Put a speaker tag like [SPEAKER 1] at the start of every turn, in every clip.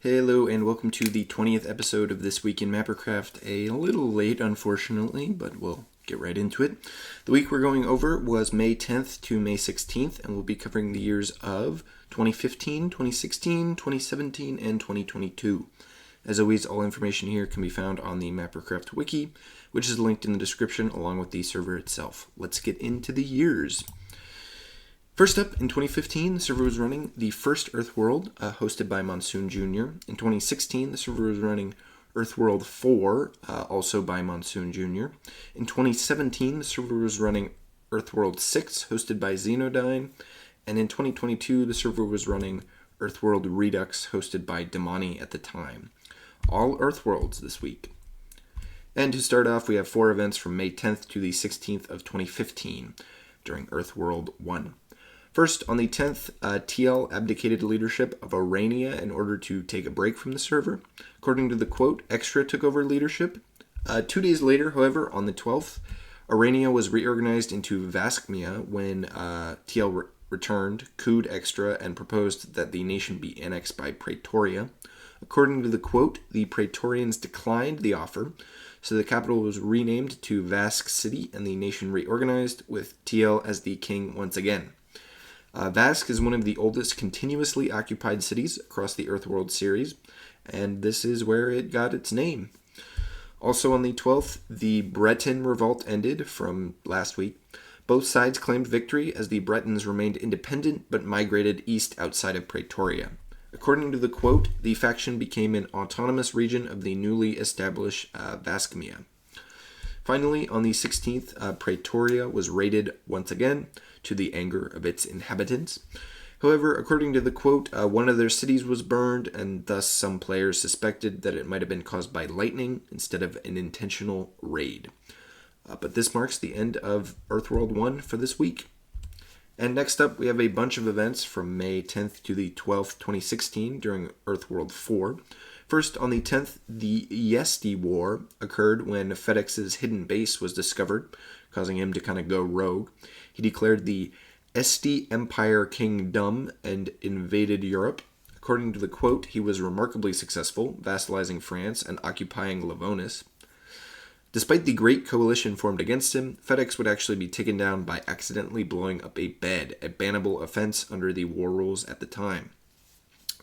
[SPEAKER 1] Hello and welcome to the 20th episode of This Week in Mappercraft. A little late, unfortunately, but we'll get right into it. The week we're going over was May 10th to May 16th, and we'll be covering the years of 2015, 2016, 2017, and 2022. As always, all information here can be found on the Mappercraft wiki, which is linked in the description along with the server itself. Let's get into the years. First up, in 2015, the server was running the first Earth World, hosted by Monsoon Jr. In 2016, the server was running Earth World 4, also by Monsoon Jr. In 2017, the server was running Earth World 6, hosted by Xenodyne. And in 2022, the server was running Earth World Redux, hosted by Damani at the time. All Earth Worlds this week. And to start off, we have 4 events from May 10th to the 16th of 2015 during Earth World 1. First, on the 10th, TL abdicated leadership of Orania in order to take a break from the server. According to the quote, Extra took over leadership. 2 days later, however, on the 12th, Orania was reorganized into Vaskmia when TL returned, cooed Extra, and proposed that the nation be annexed by Praetoria. According to the quote, the Praetorians declined the offer, so the capital was renamed to Vask City and the nation reorganized, with TL as the king once again. Vask is one of the oldest continuously occupied cities across the Earthworld series, and this is where it got its name. Also on the 12th, the Breton revolt ended from last week. Both sides claimed victory as the Bretons remained independent but migrated east outside of Praetoria. According to the quote, the faction became an autonomous region of the newly established Vaskmia. Finally, on the 16th, Praetoria was raided once again, to the anger of its inhabitants. However, according to the quote, one of their cities was burned, and thus some players suspected that it might have been caused by lightning instead of an intentional raid. But this marks the end of Earthworld 1 for this week. And next up, we have a bunch of events from May 10th to the 12th, 2016 during Earthworld 4. First, on the 10th, the Yesti War occurred when FedEx's hidden base was discovered, causing him to kind of go rogue. He declared the Esti Empire Kingdom and invaded Europe. According to the quote, he was remarkably successful, vassalizing France and occupying Livonis. Despite the great coalition formed against him, FedEx would actually be taken down by accidentally blowing up a bed, a bannable offense under the war rules at the time.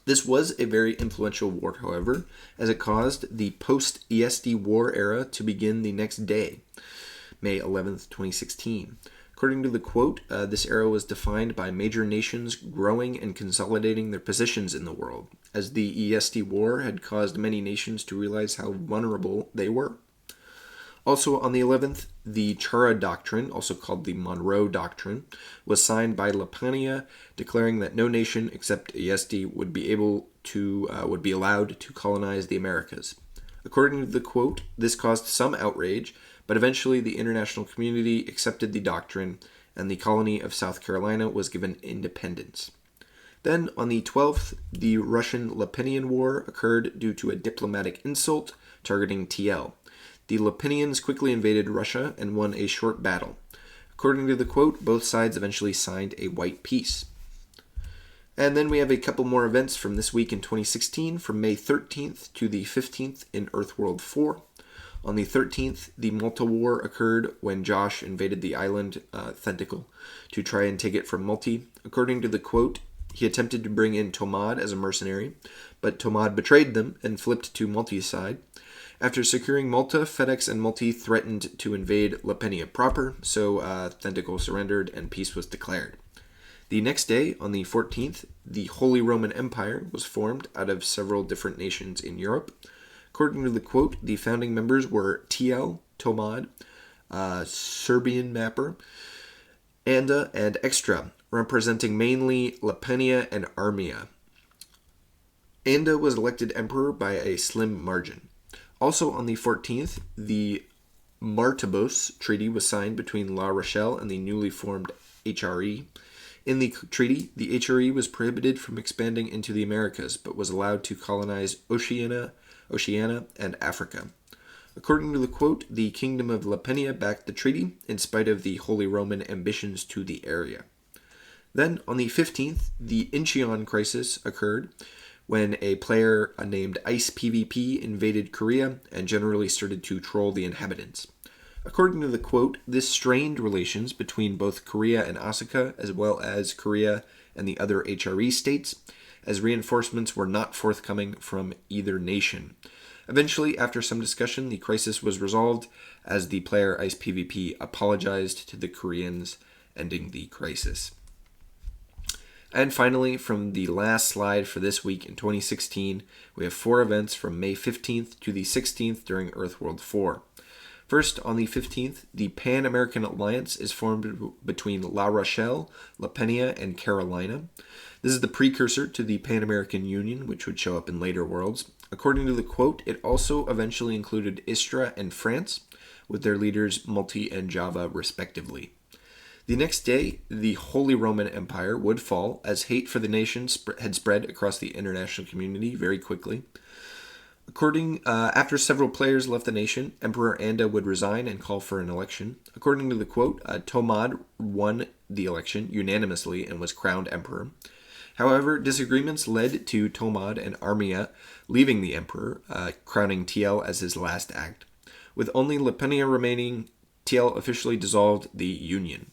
[SPEAKER 1] This was a very influential war, however, as it caused the post-ESD war era to begin the next day, May 11th, 2016. According to the quote, this era was defined by major nations growing and consolidating their positions in the world, as the ESD war had caused many nations to realize how vulnerable they were. Also on the 11th, the Chara Doctrine, also called the Monroe Doctrine, was signed by Lapania, declaring that no nation except ESD would be allowed to colonize the Americas. According to the quote, this caused some outrage, but eventually the international community accepted the doctrine, and the colony of South Carolina was given independence. Then, on the 12th, the Russian-Lapinian War occurred due to a diplomatic insult targeting TL. The Lapinians quickly invaded Russia and won a short battle. According to the quote, both sides eventually signed a white peace. And then we have a couple more events from this week in 2016, from May 13th to the 15th in Earthworld 4. On the 13th, the Malta War occurred when Josh invaded the island Thentacle to try and take it from Multi. According to the quote, he attempted to bring in Tomad as a mercenary, but Tomad betrayed them and flipped to Multi's side. After securing Malta, FedEx and Multi threatened to invade Lapenia proper, so Thentacle surrendered and peace was declared. The next day, on the 14th, the Holy Roman Empire was formed out of several different nations in Europe. According to the quote, the founding members were TL, Tomad, Serbian Mapper, Anda, and Extra, representing mainly Lapenia and Armia. Anda was elected emperor by a slim margin. Also on the 14th, the Martabos Treaty was signed between La Rochelle and the newly formed HRE. In the treaty, the HRE was prohibited from expanding into the Americas, but was allowed to colonize Oceania, and Africa. According to the quote, the Kingdom of Lapenia backed the treaty, in spite of the Holy Roman ambitions to the area. Then, on the 15th, the Incheon crisis occurred, when a player named Ice PvP invaded Korea and generally started to troll the inhabitants. According to the quote, this strained relations between both Korea and Asuka, as well as Korea and the other HRE states, as reinforcements were not forthcoming from either nation. Eventually, after some discussion, the crisis was resolved as the player Ice PvP apologized to the Koreans, ending the crisis. And finally, from the last slide for this week in 2016, we have 4 events from May 15th to the 16th during Earth World 4. First, on the 15th, the Pan-American Alliance is formed between La Rochelle, La Peña, and Carolina. This is the precursor to the Pan-American Union, which would show up in later worlds. According to the quote, it also eventually included Istra and France, with their leaders Multi and Java, respectively. The next day, the Holy Roman Empire would fall, as hate for the nation had spread across the international community very quickly. After several players left the nation, Emperor Anda would resign and call for an election. According to the quote, Tomad won the election unanimously and was crowned emperor. However, disagreements led to Tomad and Armia leaving the emperor, crowning TL as his last act. With only La Peña remaining, TL officially dissolved the Union.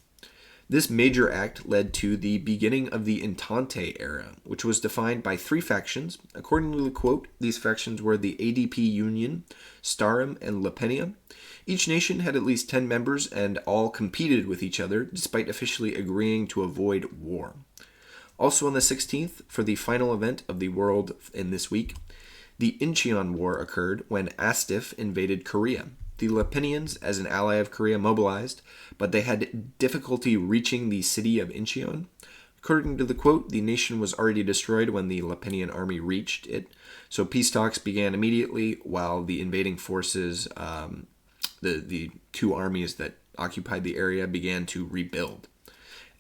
[SPEAKER 1] This major act led to the beginning of the Entente era, which was defined by 3 factions. According to the quote, these factions were the ADP Union, Starim, and La Peña. Each nation had at least 10 members and all competed with each other, despite officially agreeing to avoid war. Also on the 16th, for the final event of the world in this week, the Incheon War occurred when Astif invaded Korea. The Lapinians, as an ally of Korea, mobilized, but they had difficulty reaching the city of Incheon. According to the quote, the nation was already destroyed when the Lapinian army reached it, so peace talks began immediately while the invading forces, the 2 armies that occupied the area, began to rebuild.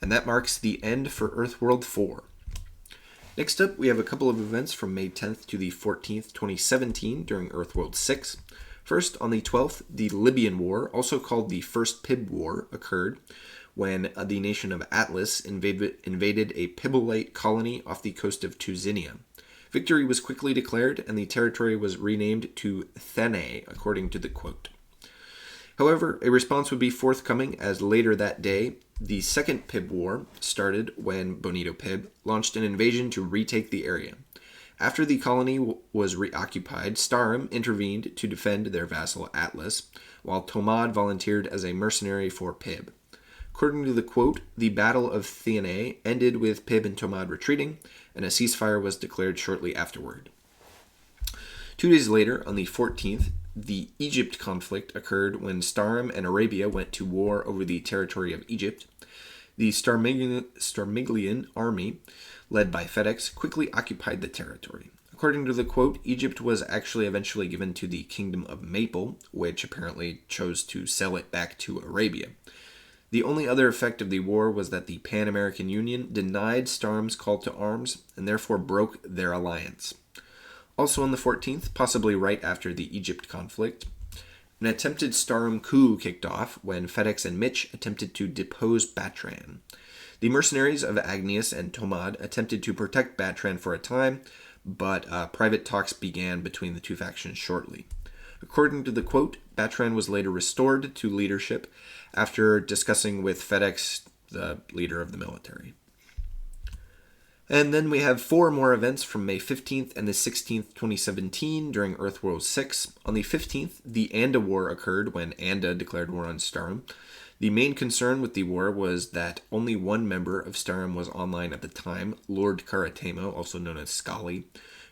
[SPEAKER 1] And that marks the end for Earth World 4. Next up, we have a couple of events from May 10th to the 14th, 2017 during Earth World 6. First, on the 12th, the Libyan War, also called the First Pib War, occurred when the nation of Atlas invaded a Pibolite colony off the coast of Tuzinia. Victory was quickly declared, and the territory was renamed to Thene, according to the quote. However, a response would be forthcoming, as later that day, the Second Pib War started when Bonito Pib launched an invasion to retake the area. After the colony was reoccupied, Starim intervened to defend their vassal Atlas, while Tomad volunteered as a mercenary for Pib. According to the quote, the Battle of Thene ended with Pib and Tomad retreating, and a ceasefire was declared shortly afterward. 2 days later, on the 14th, the Egypt conflict occurred when Starim and Arabia went to war over the territory of Egypt. The Starmiglian army, led by FedEx, quickly occupied the territory. According to the quote, Egypt was actually eventually given to the Kingdom of Maple, which apparently chose to sell it back to Arabia. The only other effect of the war was that the Pan-American Union denied Starim's call to arms and therefore broke their alliance. Also on the 14th, possibly right after the Egypt conflict, an attempted Starim coup kicked off when FedEx and Mitch attempted to depose Batran. The mercenaries of Agnias and Tomad attempted to protect Batran for a time, but private talks began between the 2 factions shortly. According to the quote, Batran was later restored to leadership after discussing with FedEx, the leader of the military. And then we have 4 more events from May 15th and the 16th, 2017 during Earth World 6. On the 15th, the Anda War occurred when Anda declared war on Starim. The main concern with the war was that only one member of Starim was online at the time, Lord Karatemo, also known as Skali,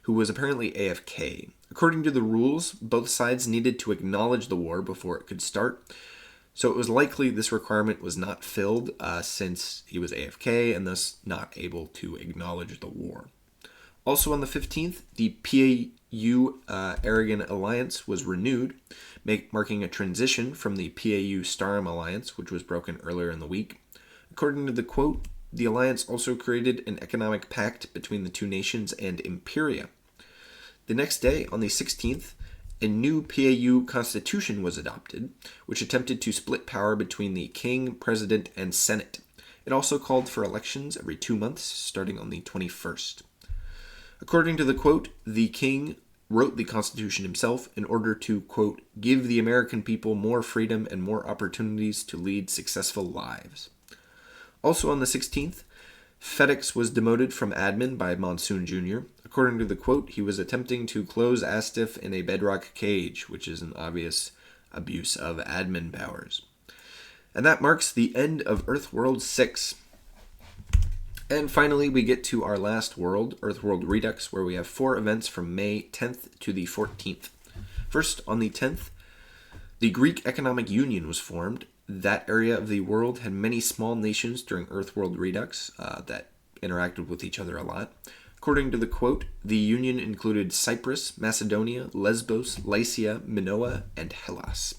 [SPEAKER 1] who was apparently AFK. According to the rules, both sides needed to acknowledge the war before it could start, so it was likely this requirement was not filled since he was AFK and thus not able to acknowledge the war. Also on the 15th, the PAU Aragon Alliance was renewed, marking a transition from the PAU Starim Alliance, which was broken earlier in the week. According to the quote, the alliance also created an economic pact between the 2 nations and Imperia. The next day, on the 16th, a new PAU constitution was adopted, which attempted to split power between the king, president, and senate. It also called for elections every 2 months, starting on the 21st. According to the quote, the king wrote the Constitution himself in order to, quote, give the American people more freedom and more opportunities to lead successful lives. Also on the 16th, FedEx was demoted from admin by Monsoon Jr. According to the quote, he was attempting to close Astiff in a bedrock cage, which is an obvious abuse of admin powers. And that marks the end of Earth World 6. And finally, we get to our last world, Earth World Redux, where we have 4 events from May 10th to the 14th. First, on the 10th, the Greek Economic Union was formed. That area of the world had many small nations during Earth World Redux that interacted with each other a lot. According to the quote, the union included Cyprus, Macedonia, Lesbos, Lycia, Minoa, and Hellas.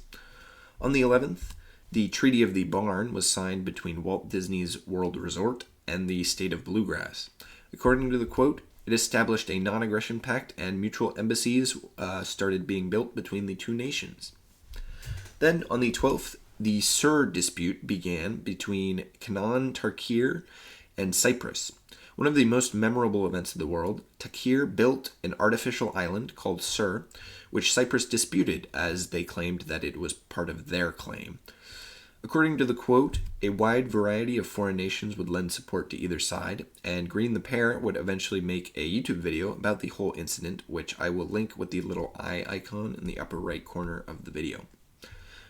[SPEAKER 1] On the 11th, the Treaty of the Barn was signed between Walt Disney's World Resort and the state of Bluegrass. According to the quote, it established a non-aggression pact and mutual embassies started being built between the two nations. Then, on the 12th, the Sur dispute began between Canaan, Tarkir, and Cyprus. One of the most memorable events of the world, Tarkir built an artificial island called Sur, which Cyprus disputed as they claimed that it was part of their claim. According to the quote, a wide variety of foreign nations would lend support to either side, and Green the Parrot would eventually make a YouTube video about the whole incident, which I will link with the little eye icon in the upper right corner of the video.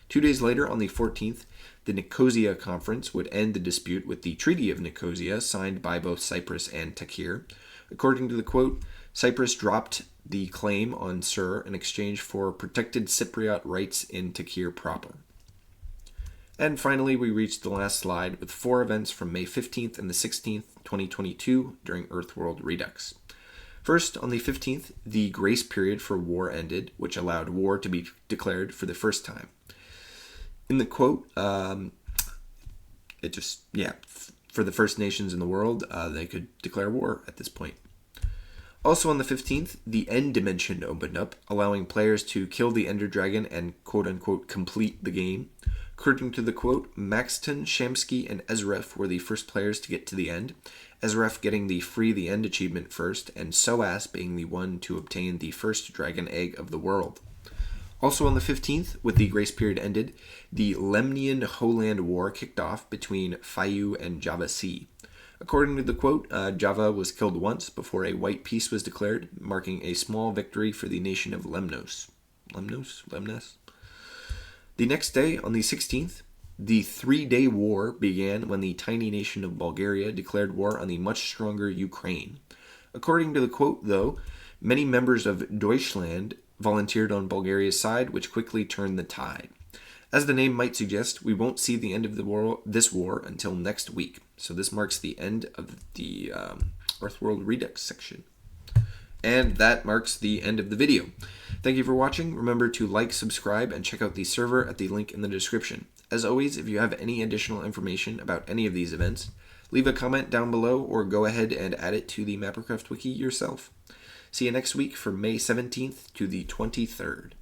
[SPEAKER 1] 2 days later, on the 14th, the Nicosia Conference would end the dispute with the Treaty of Nicosia, signed by both Cyprus and Tarkir. According to the quote, Cyprus dropped the claim on Sur in exchange for protected Cypriot rights in Tarkir proper. And finally, we reached the last slide with 4 events from May 15th and the 16th, 2022, during Earth World Redux. First, on the 15th, the grace period for war ended, which allowed war to be declared for the first time. In the quote, for the First Nations in the world, they could declare war at this point. Also on the 15th, the End Dimension opened up, allowing players to kill the Ender Dragon and quote-unquote complete the game. According to the quote, Maxton, Shamsky, and Ezref were the first players to get to the end, Ezref getting the Free the End achievement first, and Soas being the one to obtain the first dragon egg of the world. Also on the 15th, with the grace period ended, the Lemnian Holand War kicked off between Fayu and Java Sea. According to the quote, Java was killed once before a white peace was declared, marking a small victory for the nation of Lemnos. Lemnos? The next day, on the 16th, the 3-day war began when the tiny nation of Bulgaria declared war on the much stronger Ukraine. According to the quote, though, many members of Deutschland volunteered on Bulgaria's side, which quickly turned the tide. As the name might suggest, we won't see the end of this war until next week. So this marks the end of the Earth World Redux section. And that marks the end of the video. Thank you for watching. Remember to like, subscribe, and check out the server at the link in the description. As always, if you have any additional information about any of these events, leave a comment down below or go ahead and add it to the Mappercraft wiki yourself. See you next week from May 17th to the 23rd.